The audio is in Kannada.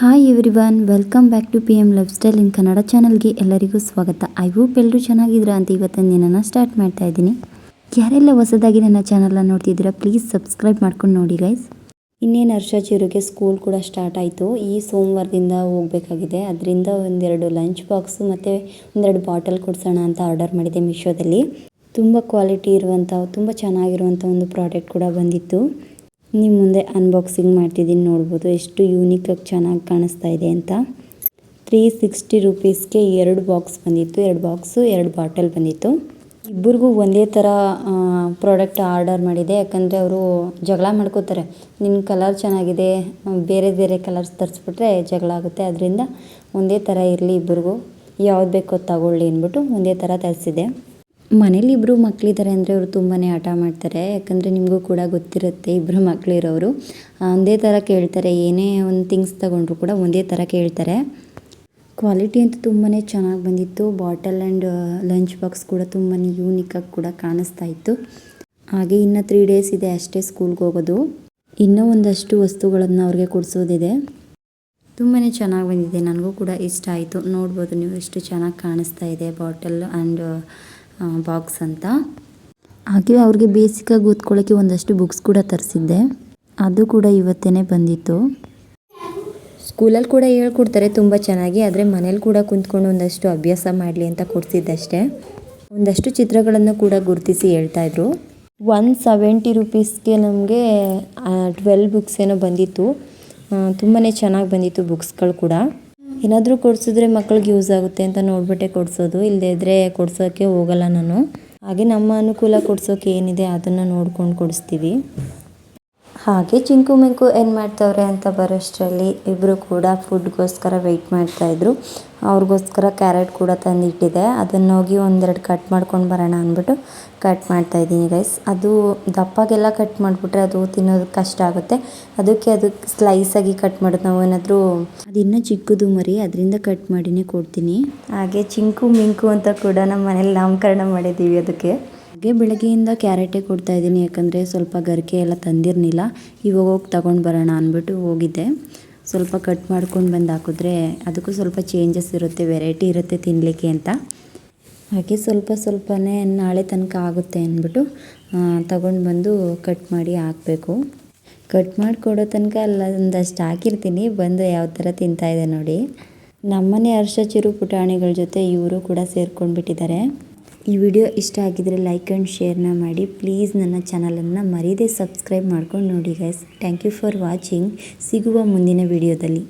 Hi everyone, welcome back to PM lifestyle in Kannada ಚಾನಲ್ಗೆ ಎಲ್ಲರಿಗೂ ಸ್ವಾಗತ. ಐ ಹೋಪ್ ಎಲ್ಲರೂ ಚೆನ್ನಾಗಿದ್ದೀರಾ ಅಂತ ಇವತ್ತಿನ ದಿನನ ಸ್ಟಾರ್ಟ್ ಮಾಡ್ತಾ ಇದ್ದೀನಿ. ಯಾರೆಲ್ಲ ಹೊಸದಾಗಿ ನನ್ನ ಚಾನಲ್ನ ನೋಡ್ತಿದ್ದೀರಾ ಪ್ಲೀಸ್ ಸಬ್ಸ್ಕ್ರೈಬ್ ಮಾಡ್ಕೊಂಡು ನೋಡಿ ಗೈಸ್. ಇನ್ನೇನು ಹರ್ಷ ಚಿರುಗೆ ಸ್ಕೂಲ್ ಕೂಡ ಸ್ಟಾರ್ಟ್ ಆಯಿತು. ಈ ಸೋಮವಾರದಿಂದ ಹೋಗಬೇಕಾಗಿದೆ. ಅದರಿಂದ ಒಂದೆರಡು ಲಂಚ್ ಬಾಕ್ಸು ಮತ್ತು ಒಂದೆರಡು ಬಾಟಲ್ ಕೊಡಿಸೋಣ ಅಂತ ಆರ್ಡರ್ ಮಾಡಿದೆ ಮೀಶೋದಲ್ಲಿ. ತುಂಬ ಕ್ವಾಲಿಟಿ ಇರುವಂಥ ತುಂಬ ಚೆನ್ನಾಗಿರುವಂಥ ಒಂದು ಪ್ರಾಡಕ್ಟ್ ಕೂಡ ಬಂದಿತ್ತು. ನಿಮ್ಮ ಮುಂದೆ ಅನ್ಬಾಕ್ಸಿಂಗ್ ಮಾಡ್ತಿದ್ದೀನಿ, ನೋಡ್ಬೋದು ಎಷ್ಟು ಯೂನಿಕಾಗಿ ಚೆನ್ನಾಗಿ ಕಾಣಿಸ್ತಾ ಇದೆ ಅಂತ. 360 ರೂಪೀಸ್ಗೆ 2 ಬಾಕ್ಸ್ ಬಂದಿತ್ತು, 2 ಬಾಕ್ಸು 2 ಬಾಟಲ್ ಬಂದಿತ್ತು. ಇಬ್ಬರಿಗೂ ಒಂದೇ ಥರ ಪ್ರಾಡಕ್ಟ್ ಆರ್ಡರ್ ಮಾಡಿದೆ, ಯಾಕಂದರೆ ಅವರು ಜಗಳ ಮಾಡ್ಕೋತಾರೆ. ನಿನ್ನ ಕಲರ್ ಚೆನ್ನಾಗಿದೆ, ಬೇರೆ ಬೇರೆ ಕಲರ್ಸ್ ತರಿಸ್ಬಿಟ್ರೆ ಜಗಳ ಆಗುತ್ತೆ, ಅದರಿಂದ ಒಂದೇ ಥರ ಇರಲಿ ಇಬ್ಬರಿಗೂ, ಯಾವ್ದು ಬೇಕೋ ತಗೊಳ್ಳಿ ಅಂದ್ಬಿಟ್ಟು ಒಂದೇ ಥರ ತರಿಸಿದೆ. ಮನೇಲಿ ಇಬ್ಬರು ಮಕ್ಕಳಿದ್ದಾರೆ ಅಂದರೆ ಅವರು ತುಂಬಾ ಆಟ ಮಾಡ್ತಾರೆ. ಯಾಕಂದರೆ ನಿಮಗೂ ಕೂಡ ಗೊತ್ತಿರುತ್ತೆ, ಇಬ್ಬರು ಮಕ್ಕಳಿರೋರು ಒಂದೇ ಥರ ಕೇಳ್ತಾರೆ. ಏನೇ ಒಂದು ಥಿಂಗ್ಸ್ ತಗೊಂಡ್ರು ಕೂಡ ಒಂದೇ ಥರ ಕೇಳ್ತಾರೆ. ಕ್ವಾಲಿಟಿ ಅಂತೂ ತುಂಬಾ ಚೆನ್ನಾಗಿ ಬಂದಿತ್ತು. ಬಾಟಲ್ ಆ್ಯಂಡ್ ಲಂಚ್ ಬಾಕ್ಸ್ ಕೂಡ ತುಂಬಾ ಯೂನಿಕಾಗಿ ಕೂಡ ಕಾಣಿಸ್ತಾ ಇತ್ತು. ಹಾಗೆ ಇನ್ನು 3 ಡೇಸ್ ಇದೆ ಅಷ್ಟೇ ಸ್ಕೂಲ್ಗೆ ಹೋಗೋದು. ಇನ್ನೂ ಒಂದಷ್ಟು ವಸ್ತುಗಳನ್ನು ಅವ್ರಿಗೆ ಕೊಡಿಸೋದಿದೆ. ತುಂಬಾ ಚೆನ್ನಾಗಿ ಬಂದಿದೆ, ನನಗೂ ಕೂಡ ಇಷ್ಟ ಆಯಿತು. ನೋಡ್ಬೋದು ನೀವು ಎಷ್ಟು ಚೆನ್ನಾಗಿ ಕಾಣಿಸ್ತಾ ಇದೆ ಬಾಟಲ್ ಆ್ಯಂಡ್ ಬಾಕ್ಸ್ ಅಂತ. ಹಾಗೆ ಅವ್ರಿಗೆ ಬೇಸಿಕಾಗಿ ಓದ್ಕೊಳ್ಳೋಕ್ಕೆ ಒಂದಷ್ಟು ಬುಕ್ಸ್ ಕೂಡ ತರಿಸಿದ್ದೆ, ಅದು ಕೂಡ ಇವತ್ತೇ ಬಂದಿತ್ತು. ಸ್ಕೂಲಲ್ಲಿ ಕೂಡ ಹೇಳ್ಕೊಡ್ತಾರೆ ತುಂಬ ಚೆನ್ನಾಗಿ, ಆದರೆ ಮನೇಲಿ ಕೂಡ ಕುಂತ್ಕೊಂಡು ಒಂದಷ್ಟು ಅಭ್ಯಾಸ ಮಾಡಲಿ ಅಂತ ಕೊಡಿಸಿದ್ದಷ್ಟೇ. ಒಂದಷ್ಟು ಚಿತ್ರಗಳನ್ನು ಕೂಡ ಗುರುತಿಸಿ ಹೇಳ್ತಾಯಿದ್ರು. 170 ರೂಪೀಸ್ಗೆ ನಮಗೆ 12 ಬುಕ್ಸ್ ಏನೋ ಬಂದಿತ್ತು. ತುಂಬಾ ಚೆನ್ನಾಗಿ ಬಂದಿತ್ತು ಬುಕ್ಸ್ಗಳು ಕೂಡ. ಏನಾದರೂ ಕೊಡಿಸಿದ್ರೆ ಮಕ್ಕಳಿಗೆ ಯೂಸ್ ಆಗುತ್ತೆ ಅಂತ ನೋಡ್ಬಿಟ್ಟೆ ಕೊಡಿಸೋದು, ಇಲ್ಲದೇ ಇದ್ದರೆ ಕೊಡ್ಸೋಕ್ಕೆ ಹೋಗಲ್ಲ ನಾನು. ಹಾಗೆ ನಮ್ಮ ಅನುಕೂಲ ಕೊಡ್ಸೋಕೆ ಏನಿದೆ ಅದನ್ನು ನೋಡ್ಕೊಂಡು ಕೊಡಿಸ್ತೀವಿ. ಹಾಗೆ ಚಿಂಕು ಮಿಂಕು ಏನು ಮಾಡ್ತಾವ್ರೆ ಅಂತ ಬರೋಷ್ಟರಲ್ಲಿ ಇಬ್ಬರು ಕೂಡ ಫುಡ್ಗೋಸ್ಕರ ವೆಯ್ಟ್ ಮಾಡ್ತಾಯಿದ್ರು. ಅವ್ರಿಗೋಸ್ಕರ ಕ್ಯಾರೆಟ್ ಕೂಡ ತಂದಿಟ್ಟಿದೆ, ಅದನ್ನು ಹೋಗಿ ಒಂದೆರಡು ಕಟ್ ಮಾಡ್ಕೊಂಡು ಬರೋಣ ಅಂದ್ಬಿಟ್ಟು ಕಟ್ ಮಾಡ್ತಾಯಿದ್ದೀನಿ ಗೈಸ್. ಅದು ದಪ್ಪಾಗೆಲ್ಲ ಕಟ್ ಮಾಡಿಬಿಟ್ರೆ ಅದು ತಿನ್ನೋದು ಕಷ್ಟ ಆಗುತ್ತೆ, ಅದಕ್ಕೆ ಸ್ಲೈಸಾಗಿ ಕಟ್ ಮಾಡೋದು. ನಾವು ಏನಾದರೂ ಅದಿನ್ನೂ ಚಿಕ್ಕದು ಮರಿ, ಅದರಿಂದ ಕಟ್ ಮಾಡಿನೇ ಕೊಡ್ತೀನಿ. ಹಾಗೆ ಚಿಂಕು ಮಿಂಕು ಅಂತ ಕೂಡ ನಮ್ಮ ಮನೇಲಿ ನಾಮಕರಣ ಮಾಡಿದ್ದೀವಿ ಅದಕ್ಕೆ. ಹಾಗೆ ಬೆಳಗ್ಗೆಯಿಂದ ಕ್ಯಾರೆಟೇ ಕೊಡ್ತಾಯಿದ್ದೀನಿ, ಯಾಕಂದರೆ ಸ್ವಲ್ಪ ಗರಿಕೆ ಎಲ್ಲ ತಂದಿರಲಿಲ್ಲ. ಇವಾಗ ಹೋಗಿ ತಗೊಂಡು ಬರೋಣ ಅಂದ್ಬಿಟ್ಟು ಹೋಗಿದ್ದೆ. ಸ್ವಲ್ಪ ಕಟ್ ಮಾಡ್ಕೊಂಡು ಬಂದು ಹಾಕಿದ್ರೆ ಅದಕ್ಕೂ ಸ್ವಲ್ಪ ಚೇಂಜಸ್ ಇರುತ್ತೆ, ವೆರೈಟಿ ಇರುತ್ತೆ ತಿನ್ನಲಿಕ್ಕೆ ಅಂತ. ಹಾಗೆ ಸ್ವಲ್ಪನೇ ನಾಳೆ ತನಕ ಆಗುತ್ತೆ ಅಂದ್ಬಿಟ್ಟು ತಗೊಂಡು ಬಂದು ಕಟ್ ಮಾಡಿ ಹಾಕಬೇಕು. ಕಟ್ ಮಾಡಿ ಕೊಡೋ ತನಕ ಅಲ್ಲ ಒಂದಷ್ಟು ಹಾಕಿರ್ತೀನಿ, ಬಂದು ಯಾವ ಥರ ತಿಂತಾಯಿದೆ ನೋಡಿ. ನಮ್ಮನೆ ಹರ್ಷ ಚಿರು ಪುಟಾಣಿಗಳ ಜೊತೆ ಇವರು ಕೂಡ ಸೇರ್ಕೊಂಡು ಬಿಟ್ಟಿದ್ದಾರೆ. ಈ ವಿಡಿಯೋ ಇಷ್ಟ ಆಗಿದರೆ ಲೈಕ್ ಆ್ಯಂಡ್ ಶೇರ್ನ ಮಾಡಿ. ಪ್ಲೀಸ್ ನನ್ನ ಚಾನಲನ್ನು ಮರೀದೆ ಸಬ್ಸ್ಕ್ರೈಬ್ ಮಾಡ್ಕೊಂಡು ನೋಡಿ guys. Thank you for watching. ಸಿಗುವ ಮುಂದಿನ ವಿಡಿಯೋದಲ್ಲಿ.